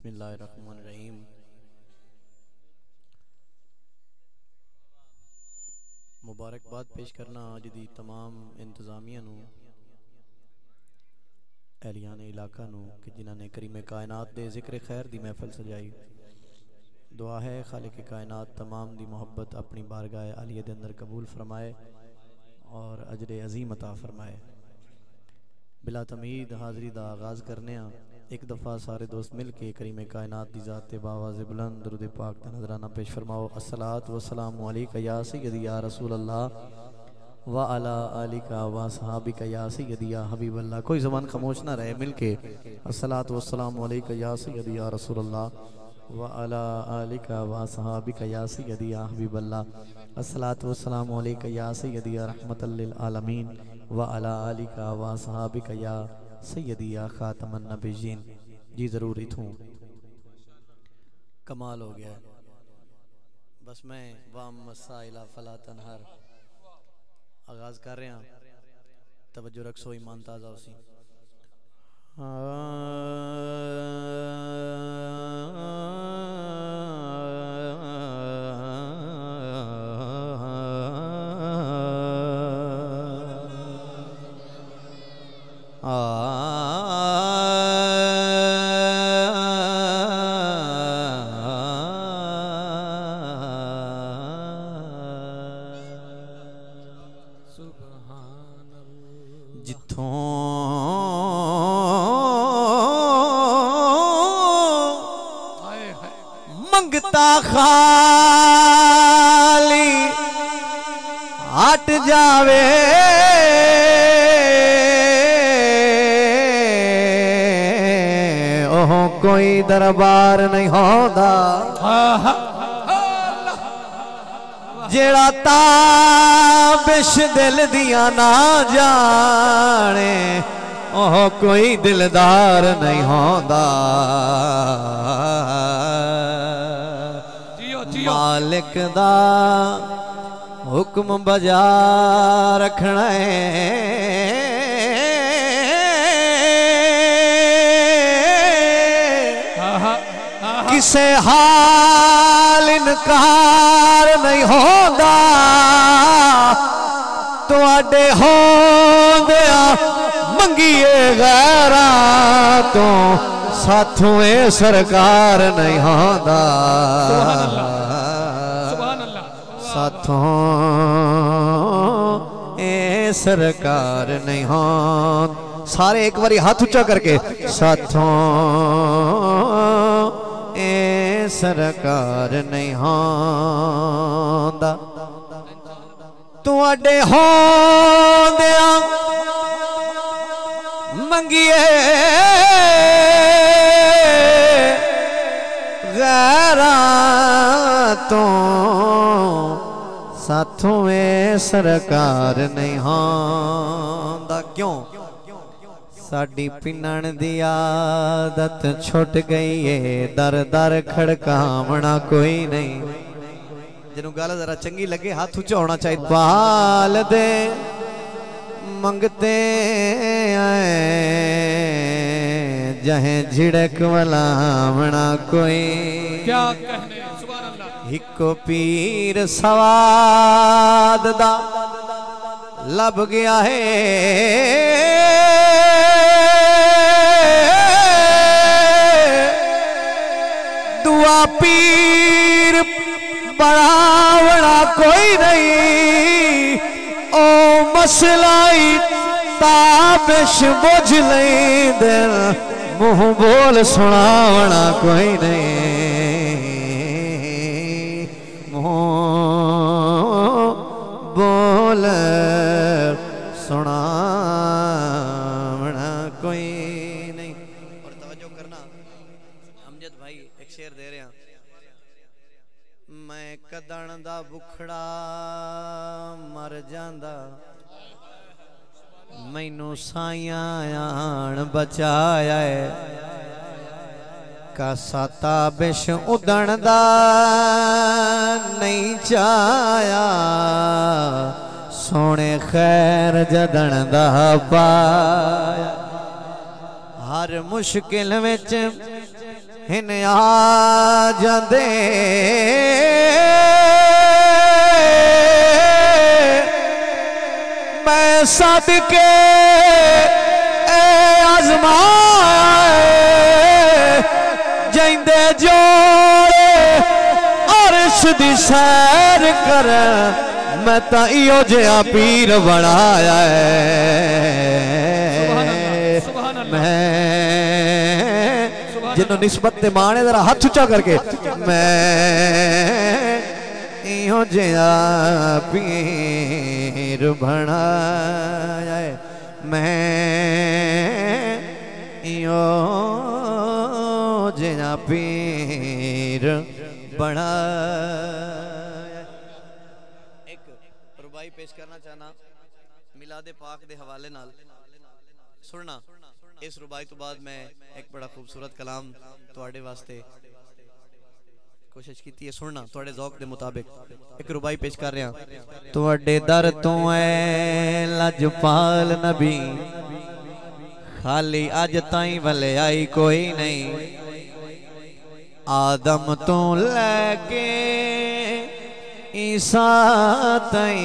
बिस्मिल्लाहिर्रहमानिर्रहीम। मुबारकबाद पेश करना अज दी तमाम इंतजामिया नू, एहलियान इलाका नू कि जिन्हां ने करीमे कायनात दे जिक्र खैर दी महफिल सजाई। दुआ है खालिक कायनात तमाम दी मोहब्बत अपनी बारगाह आलिया दे अंदर कबूल फरमाए और अजर अजीम अता फरमाए। बिला तमीद हाज़री दा आगाज़ करने एक दफ़ा सारे दोस्त मिल के करीमे कायनात दी ज़ात बावाज़ बुलंद दुरूद पाक दा नज़राना पेश फरमाओ। अस्सलातु वस्सलामु अलैका या सय्यदी या रसूल अल्लाह व अला आलिका व सहाबिका या सय्यदी या हबीब अल्लाह। कोई ज़बान खामोश ना रहे, मिल के अस्सलातु वस्सलामु अलैका या सय्यदी या रसूल अल्लाह व अला आलिका व सहाबिका या सय्यदी या हबीब अल्लाह। अस्सलातु वस्सलामु अलैका या सय्यदी या रहमतल लिल आलमीन व अला आलिका व सहाबिका या सय्यदी या खातमन नबिय्यीन। जी ज़रूर इथों कमाल हो गया। बस मैं वाम मसाइला फला तनहर आगाज़ कर रहा। तवज्जो रखो, ईमान ताज़ा उसी। मंगता खाली हट जावे, ओह कोई दरबार नहीं होता। जेड़ा ताबिश दिल दिया ना जाने, ओह कोई दिलदार नहीं होता। मालिक दा हुक्म बजा रखना है, किसे हाल इनकार नहीं होता। तुहाडे होंदिया मंगिए गैरा तो साथों ए सरकार नहीं होता। साथों ए सरकार नहीं हो। सारे एक बारी हाथ ऊंचा करके साथों ए सरकार नहीं होंदा। तुहाडे होंदिया मंगिए गैरा तो साथों में सरकार नहीं होंदा। क्यों? साडी पिनण दी आदत छुट गई है, दर दर खड़कावना कोई नहीं। जिन्हों गल जरा चंगी लगे हाथ ऊंचा होना चाहिए। पाल दे मंगते आए जहे झिड़क वलावना कोई। क्या कहने, सुभान अल्लाह। हिको पीर सवाद दा लब गया है, दुआ पीर बड़ावना कोई नहीं। ओ मसलाई ताबिश बुझ लेंदे, मुँह बोल सुनावना कोई नहीं। मुँह बोल सुनावना कोई नहीं। और तवज्जो करना, अमजद भाई एक शेर दे रहे हैं। मैं कदण दा बुखड़ा मर जांदा, मैनू साइयां आन बचाया है। कासा ताबिश उदण दा नहीं चाया, सोने खैर जदन दा पाया। हर मुश्किल विच हिन आ जांदे मैं सदके आज़माए जांदे जोड़े अर्श दी सैर कर मैं तां इहो जिहा पीर बनाया है। मैं जिन्हों निस्बत ते माने जरा हाथ ऊंचा करके मैं इहो जिहा पीर बनाया है। मैं इहो जिहा पीर बनाया। एक रुबाई पेश करना चाहना मिलादे पाक दे हवाले नाल सुनना। इस रुबाई तो बाद मैं एक बड़ा खूबसूरत कलाम तुहाडे वास्ते कोशिश की है सुनना तुहाडे ज़ौक दे मुताबिक एक रुबाई पेश कर रहा। तुहाडे दर तो ऐ लजपाल नबी खाली अज ताई वले आई कोई नहीं। आदम तो लैके ईसा ताई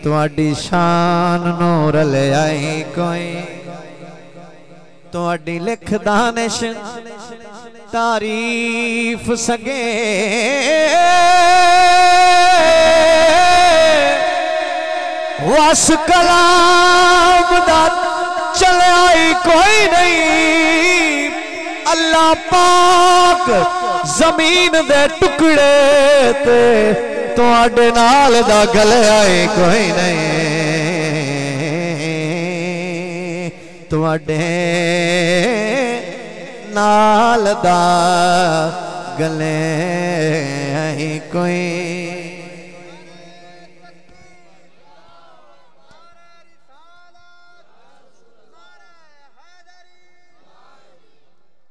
तुहाडी शान नूर ले आई कोई। तुहाडी लिख दानिश तारीफ सगे वस कलाम दा चले आई कोई नहीं। अल्लाह पाक जमीन दे टुकड़े ते तुहाडे नाल दा गले आए कोई नहीं। तुहाडे नाल दा गले आई कोई।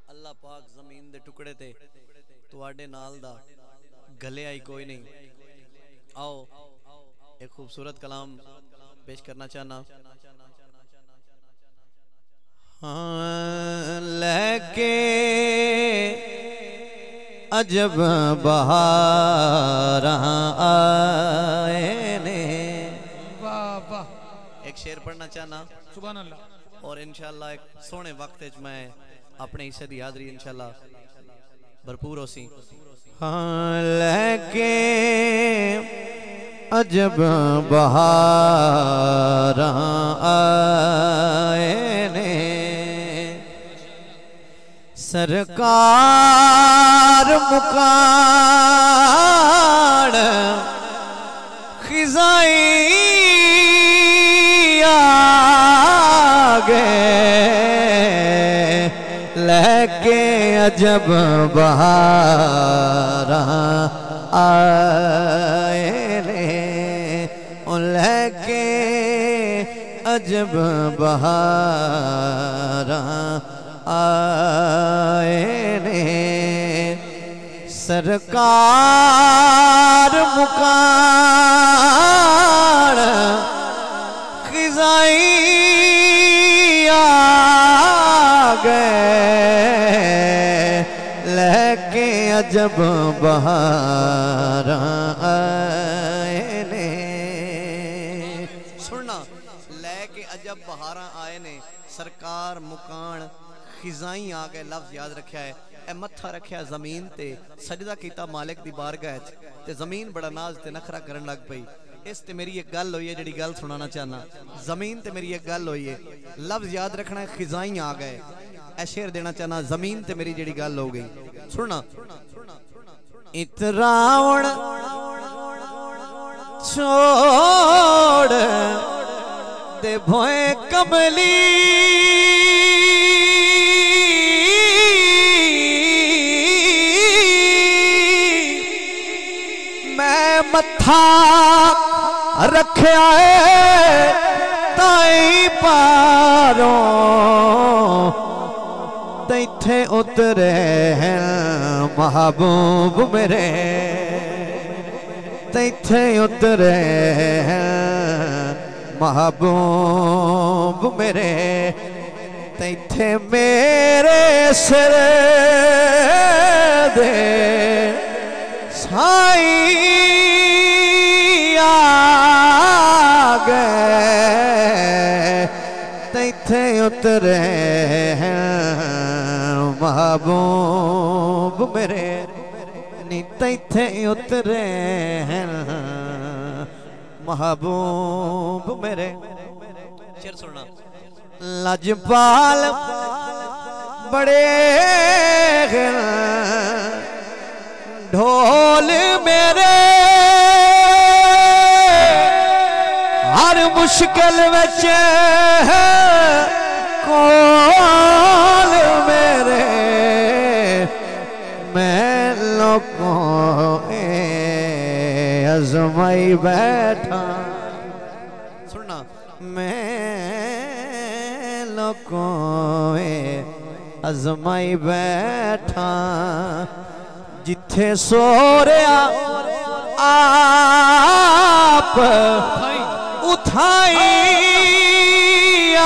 अल्लाह पाक जमीन दे टुकड़े ते तुहाडे नाल दा गले आई कोई नहीं। आओ एक खूबसूरत कलाम पेश करना चाहना। हाँ लेके अजब बहार आए ने। वाह वाह। एक शेर पढ़ना चाहना सुभान अल्लाह। और इंशाअल्लाह एक सोने वक्त मैं अपने हिस्से की हाजरी इंशाअल्लाह भरपूर हो सी। हाँ लेके अजब बहार आए ने सरकार मुकाड़ खिजाई आ गए लेके अजब बहार आए ने लेके अजब बहार आए ने सरकार मुकाड़ खिजाई आ गए लेके अजब बहार आए ने। सुनना लेके अजब बहार आए ने सरकार मुकान खिजाई आ गए लफ्ज याद रखा है। ए मत्था रखा जमीन ते सजदा कीता मालिक दी बारगाह ते जमीन बड़ा नाज ते नखरा करन लग पई। इस ते मेरी एक गल हुई है जिहड़ी गल सुनाना चाहना। जमीन ते मेरी एक गल हुई है लफ्ज याद रखना खिजाई आ गए। ए शेर देना चाहना जमीन ते मेरी जिहड़ी गल हो गई सुनना। इतरावण छोड़ दे भोए कमली मैं मत्था रखया है ताई पारों तैथे उतरे हैं महबूब मेरे तैथे उतरे हैं महबूब मेरे तैथे मेरे सिर दे साईं आ गए तैथे उतरे महबूब मेरे नी तैथे उतरे महबूब मेरे। शेर सुनना। लजपाल बड़े ढोल मेरे हर मुश्किल विच कोल मेरे मैं लोगों अजमाई बैठा। सुनना। मैं लोगों अजमाई बैठा जिथे सो रहा आप उठाई आ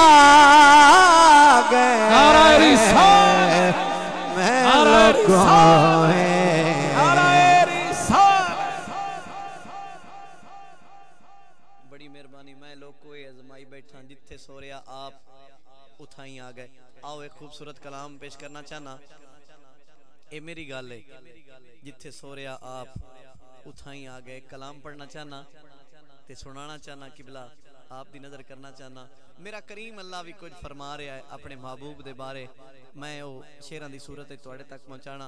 गए मैं बड़ी मेहरबानी। मैं लोग को अजमाई बैठा जिथे सो रहा आप उठाई आ गए। आओ एक खूबसूरत कलाम पेश करना चाहना। ये मेरी गल है जिथे सो रहा आप उठाई आ गए। कलाम पढ़ना चाहना ते सुनाना चाहना किबला आप दी नजर करना चाहना। मेरा करीम अल्लाह भी कुछ फरमा रहा है अपने महबूब दे बारे। मैं वो शेरां दी सूरत तुहाडे तक पहुंचाना।